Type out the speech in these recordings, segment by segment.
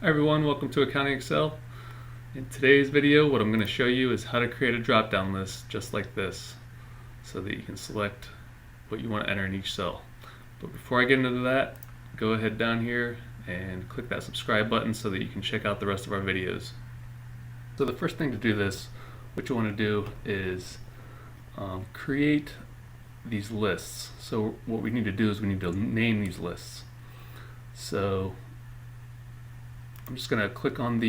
Hi everyone, welcome to Accounting Excel. In today's video, what I'm going to show you is how to create a drop-down list just like this so that you can select what you want to enter in each cell. But before I get into that, go ahead down here and click that subscribe button so that you can check out the rest of our videos. So the first thing to do this, what you want to do is create these lists. So what we need to do is we need to name these lists. So I'm just going to click on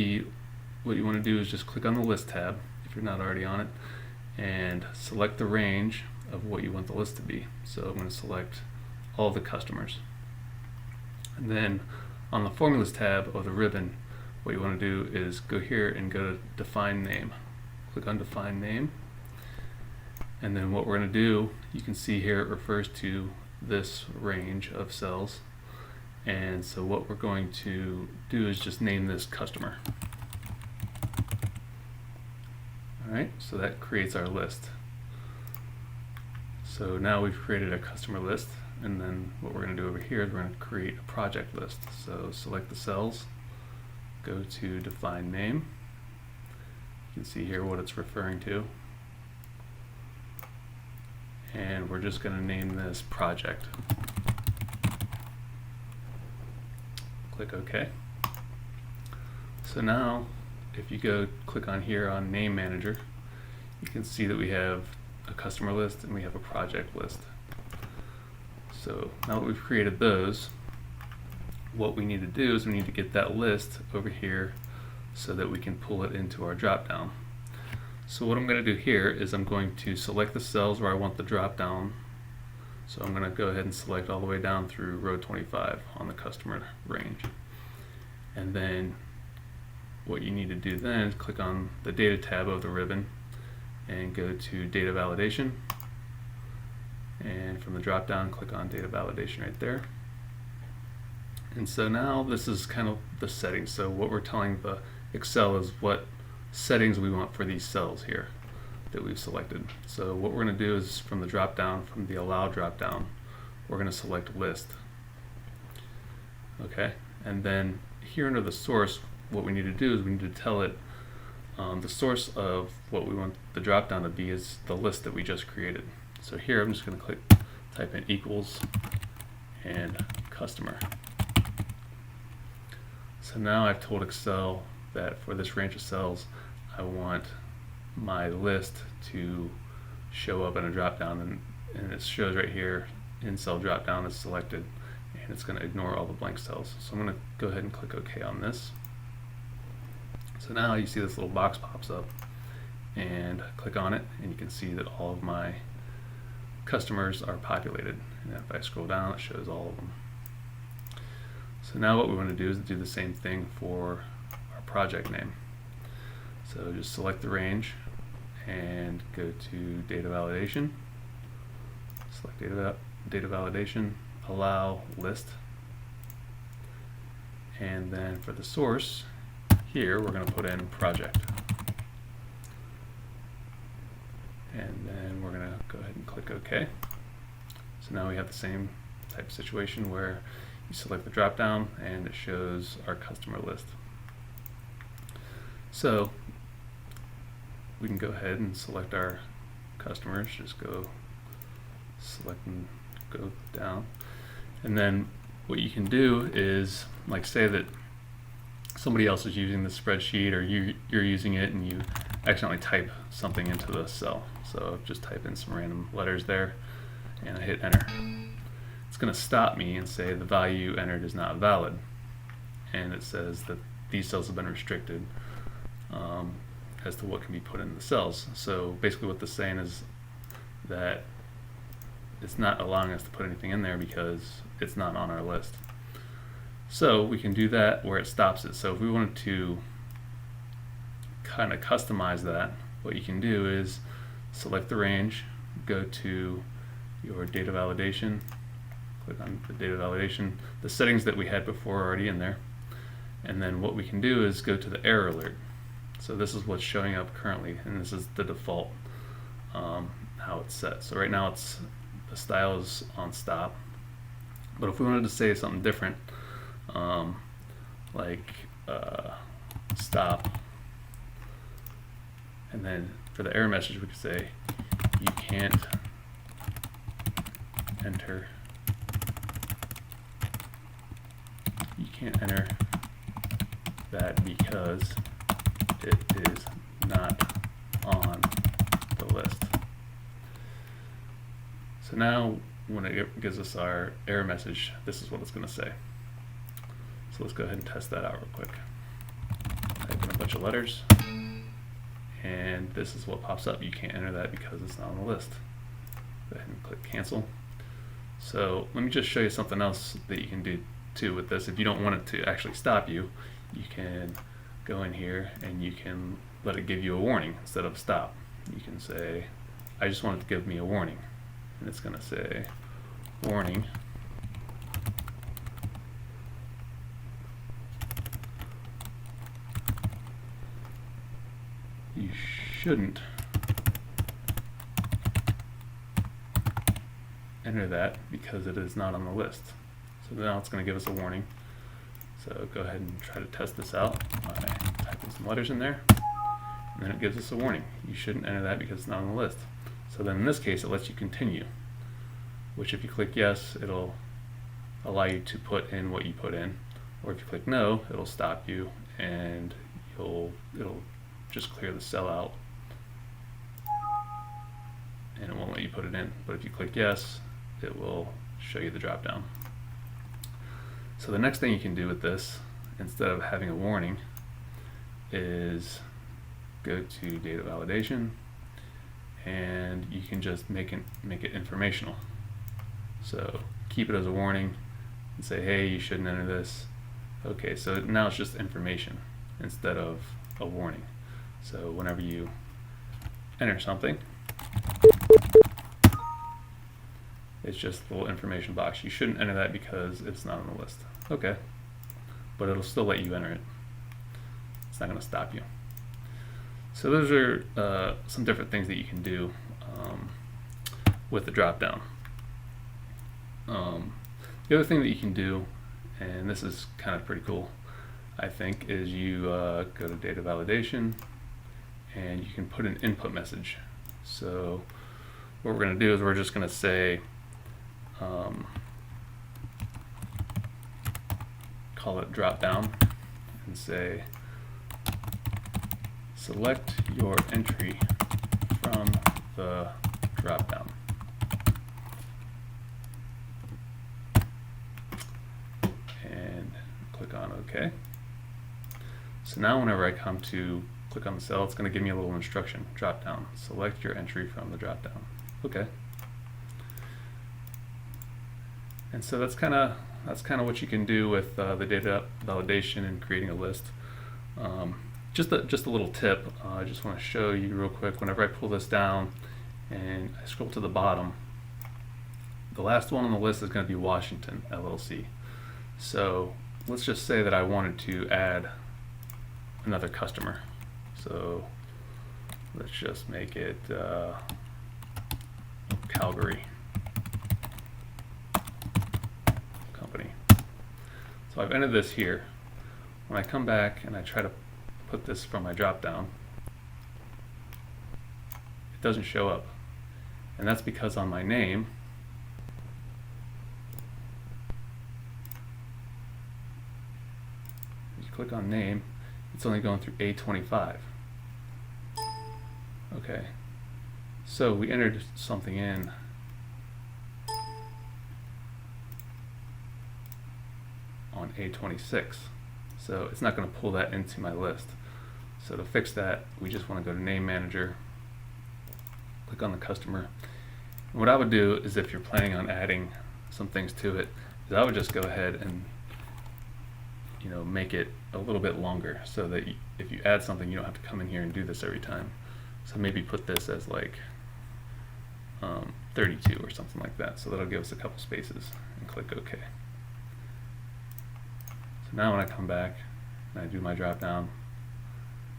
what you want to do is just click on the list tab if you're not already on it and select the range of what you want the list to be. So I'm going to select all the customers. And then on the formulas tab of the ribbon, what you want to do is go here and go to define name. Click on define name. And then what we're going to do, you can see here it refers to this range of cells. And so what we're going to do is just name this customer. Alright, so that creates our list. So now we've created a customer list, and then what we're going to do over here is we're going to create a project list. So select the cells, go to define name. You can see here what it's referring to. And we're just going to name this project. Click OK. So now if you go click on here on name manager, you can see that we have a customer list and we have a project list. So now that we've created those, what we need to do is we need to get that list over here so that we can pull it into our drop down. So what I'm going to do here is I'm going to select the cells where I want the drop down. So I'm going to go ahead and select all the way down through row 25 on the customer range. And then what you need to do then is click on the data tab of the ribbon and go to data validation. And from the drop down, click on data validation right there. And so now this is kind of the settings. So what we're telling the Excel is what settings we want for these cells here that we've selected. So what we're going to do is from the drop down, from the allow drop down, we're going to select list. Okay, and then here under the source, what we need to do is we need to tell it the source of what we want the drop down to be is the list that we just created. So here I'm just going to type in equals and customer. So now I've told Excel that for this range of cells I want my list to show up in a drop down, and it shows right here in cell drop down is selected, and it's going to ignore all the blank cells. So I'm going to go ahead and click OK on this. So now you see this little box pops up, and click on it and you can see that all of my customers are populated, and if I scroll down it shows all of them. So now what we want to do is do the same thing for our project name. So just select the range and go to data validation, select data validation, allow list, and then for the source here we're going to put in project, and then we're going to go ahead and click OK. So now we have the same type of situation where you select the drop down and it shows our customer list. So we can go ahead and select our customers, just go select and go down, and then what you can do is, like, say that somebody else is using the spreadsheet or you're using it and you accidentally type something into the cell. So just type in some random letters there and I hit enter. It's going to stop me and say the value entered is not valid, and it says that these cells have been restricted as to what can be put in the cells. So basically what this is saying is that it's not allowing us to put anything in there because it's not on our list. So we can do that where it stops it. So if we wanted to kind of customize that, what you can do is select the range, go to your data validation, click on the data validation. The settings that we had before are already in there. And then what we can do is go to the error alert. So this is what's showing up currently, and this is the default how it's set. So right now the style is on stop, but if we wanted to say something different, like stop, and then for the error message we could say you can't enter that because it is not on the list. So now when it gives us our error message, this is what it's going to say. So let's go ahead and test that out real quick. Type in a bunch of letters, and this is what pops up. You can't enter that because it's not on the list. Go ahead and click cancel. So let me just show you something else that you can do too with this. If you don't want it to actually stop you, you can go in here and you can let it give you a warning instead of stop. You can say, I just want it to give me a warning, and it's going to say, warning, you shouldn't enter that because it is not on the list. So now it's going to give us a warning. So go ahead and try to test this out by typing some letters in there, and then it gives us a warning. You shouldn't enter that because it's not on the list. So then in this case it lets you continue, which if you click yes, it'll allow you to put in what you put in, or if you click no, it'll stop you and it'll just clear the cell out and it won't let you put it in. But if you click yes, it will show you the drop down. So the next thing you can do with this, instead of having a warning, is go to data validation, and you can just make it informational. So keep it as a warning and say, hey, you shouldn't enter this. Okay, so now it's just information instead of a warning. So whenever you enter something, it's just a little information box. You shouldn't enter that because it's not on the list. Okay, but it'll still let you enter it. It's not going to stop you. So those are some different things that you can do with the dropdown. The other thing that you can do, and this is kind of pretty cool, I think, is you go to data validation and you can put an input message. So what we're going to do is we're just going to say, call it dropdown and say, select your entry from the dropdown. And click on OK. So now whenever I come to click on the cell, it's going to give me a little instruction, dropdown. Select your entry from the dropdown. Okay. And so that's kind of what you can do with the data validation and creating a list. Just a little tip. I just want to show you real quick. Whenever I pull this down and I scroll to the bottom, the last one on the list is going to be Washington LLC. So let's just say that I wanted to add another customer. So let's just make it Calgary Company. So I've entered this here. When I come back and I try to put this from my drop down, it doesn't show up. And that's because on my name, if you click on name, it's only going through A25. Okay, so we entered something in on A26, so it's not going to pull that into my list. So to fix that, we just want to go to Name Manager, click on the customer. And what I would do is, if you're planning on adding some things to it, is I would just go ahead and make it a little bit longer, so that if you add something, you don't have to come in here and do this every time. So maybe put this as like 32 or something like that, so that'll give us a couple spaces, and click OK. So now when I come back and I do my drop down,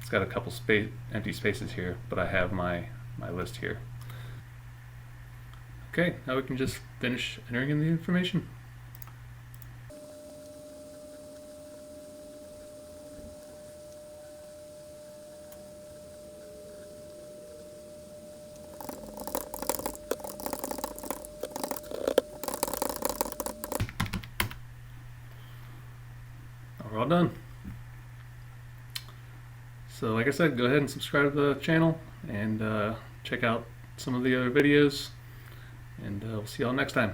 it's got a couple empty spaces here, but I have my list here. Okay, now we can just finish entering in the information. we're all done. So like I said, go ahead and subscribe to the channel and check out some of the other videos, and we'll see y'all next time.